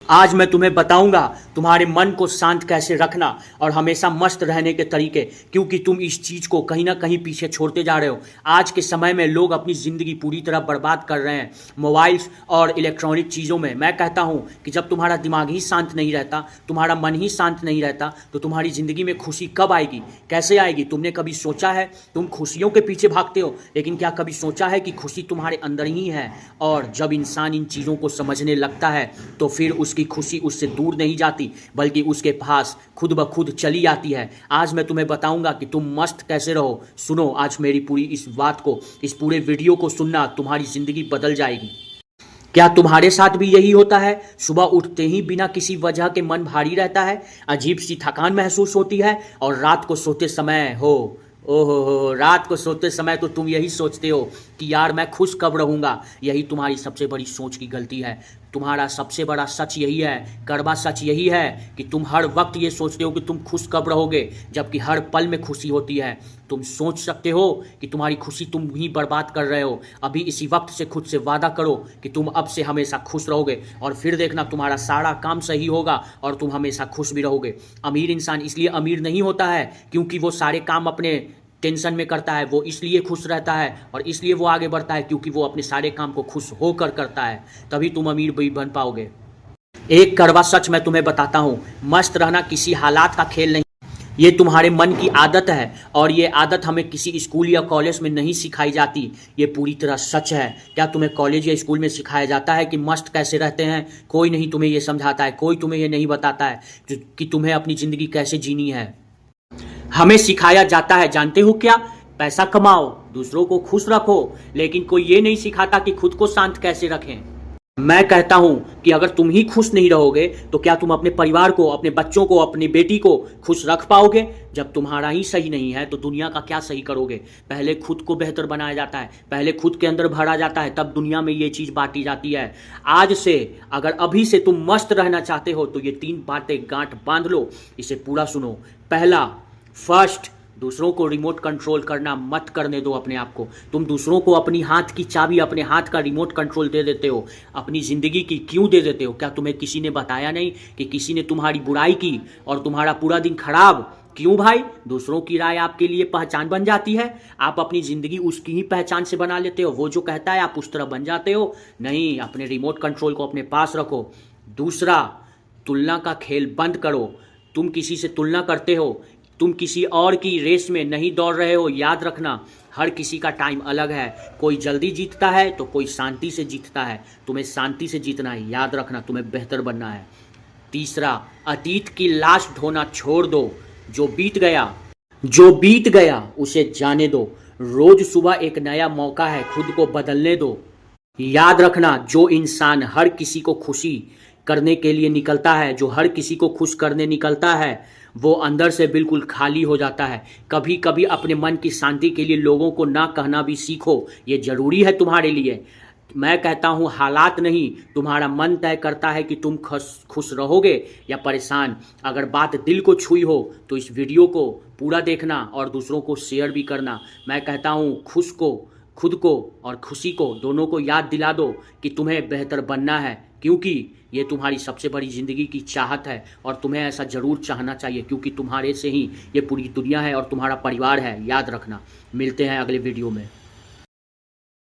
आज मैं तुम्हें बताऊंगा तुम्हारे मन को शांत कैसे रखना और हमेशा मस्त रहने के तरीके, क्योंकि तुम इस चीज को कहीं ना कहीं पीछे छोड़ते जा रहे हो। आज के समय में लोग अपनी जिंदगी पूरी तरह बर्बाद कर रहे हैं मोबाइल्स और इलेक्ट्रॉनिक चीज़ों में। मैं कहता हूं कि जब तुम्हारा दिमाग ही शांत नहीं रहता, तुम्हारा मन ही शांत नहीं रहता, तो तुम्हारी जिंदगी में खुशी कब आएगी, कैसे आएगी? तुमने कभी सोचा है? तुम खुशियों के पीछे भागते हो, लेकिन क्या कभी सोचा है कि खुशी तुम्हारे अंदर ही है? और जब इंसान इन चीज़ों को समझने लगता है तो फिर उसकी खुशी उससे दूर नहीं जाती, बल्कि उसके पास खुद ब खुद चली आती है। आज मैं तुम्हें बताऊंगा कि तुम मस्त कैसे रहो। सुनो आज मेरी पूरी इस बात को, इस पूरे वीडियो को सुनना, तुम्हारी जिंदगी बदल जाएगी। क्या तुम्हारे साथ भी यही होता है? सुबह उठते ही बिना किसी वजह के मन भारी रहता है, अजीब सी थकान महसूस होती है, और रात को सोते समय रात को सोते समय तो तुम यही सोचते हो कि यार मैं खुश कब रहूँगा। यही तुम्हारी सबसे बड़ी सोच की गलती है। तुम्हारा सबसे बड़ा सच यही है, कड़वा सच यही है कि तुम हर वक्त ये सोचते हो कि तुम खुश कब रहोगे, जबकि हर पल में खुशी होती है। तुम सोच सकते हो कि तुम्हारी खुशी तुम ही बर्बाद कर रहे हो। अभी इसी वक्त से खुद से वादा करो कि तुम अब से हमेशा खुश रहोगे, और फिर देखना तुम्हारा सारा काम सही होगा और तुम हमेशा खुश भी रहोगे। अमीर इंसान इसलिए अमीर नहीं होता है क्योंकि वो सारे काम अपने टेंशन में करता है, वो इसलिए खुश रहता है और इसलिए वो आगे बढ़ता है क्योंकि वो अपने सारे काम को खुश होकर करता है। तभी तुम अमीर भी बन पाओगे। एक कड़वा सच मैं तुम्हें बताता हूँ, मस्त रहना किसी हालात का खेल नहीं, ये तुम्हारे मन की आदत है, और ये आदत हमें किसी स्कूल या कॉलेज में नहीं सिखाई जाती। ये पूरी तरह सच है। क्या तुम्हें कॉलेज या स्कूल में सिखाया जाता है कि मस्त कैसे रहते हैं? कोई नहीं तुम्हें ये समझाता है, कोई तुम्हें ये नहीं बताता है कि तुम्हें अपनी ज़िंदगी कैसे जीनी है। हमें सिखाया जाता है, जानते हो क्या? पैसा कमाओ, दूसरों को खुश रखो, लेकिन कोई ये नहीं सिखाता कि खुद को शांत कैसे रखें। मैं कहता हूं कि अगर तुम ही खुश नहीं रहोगे तो क्या तुम अपने परिवार को, अपने बच्चों को, अपनी बेटी को खुश रख पाओगे? जब तुम्हारा ही सही नहीं है तो दुनिया का क्या सही करोगे? पहले खुद को बेहतर बनाया जाता है, पहले खुद के अंदर भरा जाता है, तब दुनिया में ये चीज़ बांटी जाती है। आज से, अगर अभी से तुम मस्त रहना चाहते हो तो ये 3 बातें गांठ बांध लो, इसे पूरा सुनो। पहला, फर्स्ट, दूसरों को रिमोट कंट्रोल करना मत करने दो अपने आप को। तुम दूसरों को अपनी हाथ की चाबी, अपने हाथ का रिमोट कंट्रोल दे देते हो, अपनी ज़िंदगी की क्यों दे देते हो? क्या तुम्हें किसी ने बताया नहीं कि किसी ने तुम्हारी बुराई की और तुम्हारा पूरा दिन खराब? क्यों भाई? दूसरों की राय आपके लिए पहचान बन जाती है। आप अपनी ज़िंदगी उसकी ही पहचान से बना लेते हो, वो जो कहता है आप उस तरह बन जाते हो। नहीं, अपने रिमोट कंट्रोल को अपने पास रखो। दूसरा, तुलना का खेल बंद करो। तुम किसी से तुलना करते हो, तुम किसी और की रेस में नहीं दौड़ रहे हो। याद रखना, हर किसी का टाइम अलग है। कोई जल्दी जीतता है तो कोई शांति से जीतता है। तुम्हें शांति से जीतना है, याद रखना, तुम्हें बेहतर बनना है। तीसरा, अतीत की लाश ढोना छोड़ दो। जो बीत गया उसे जाने दो। रोज सुबह एक नया मौका है, खुद को बदलने दो। याद रखना, जो इंसान हर किसी को खुशी करने के लिए निकलता है, जो हर किसी को खुश करने निकलता है, वो अंदर से बिल्कुल खाली हो जाता है। कभी कभी अपने मन की शांति के लिए लोगों को ना कहना भी सीखो, ये ज़रूरी है तुम्हारे लिए। मैं कहता हूँ हालात नहीं, तुम्हारा मन तय करता है कि तुम खुश रहोगे या परेशान। अगर बात दिल को छुई हो तो इस वीडियो को पूरा देखना और दूसरों को शेयर भी करना। मैं कहता हूँ खुद को और खुशी को, दोनों को याद दिला दो कि तुम्हें बेहतर बनना है, क्योंकि ये तुम्हारी सबसे बड़ी ज़िंदगी की चाहत है और तुम्हें ऐसा ज़रूर चाहना चाहिए, क्योंकि तुम्हारे से ही ये पूरी दुनिया है और तुम्हारा परिवार है। याद रखना। मिलते हैं अगले वीडियो में।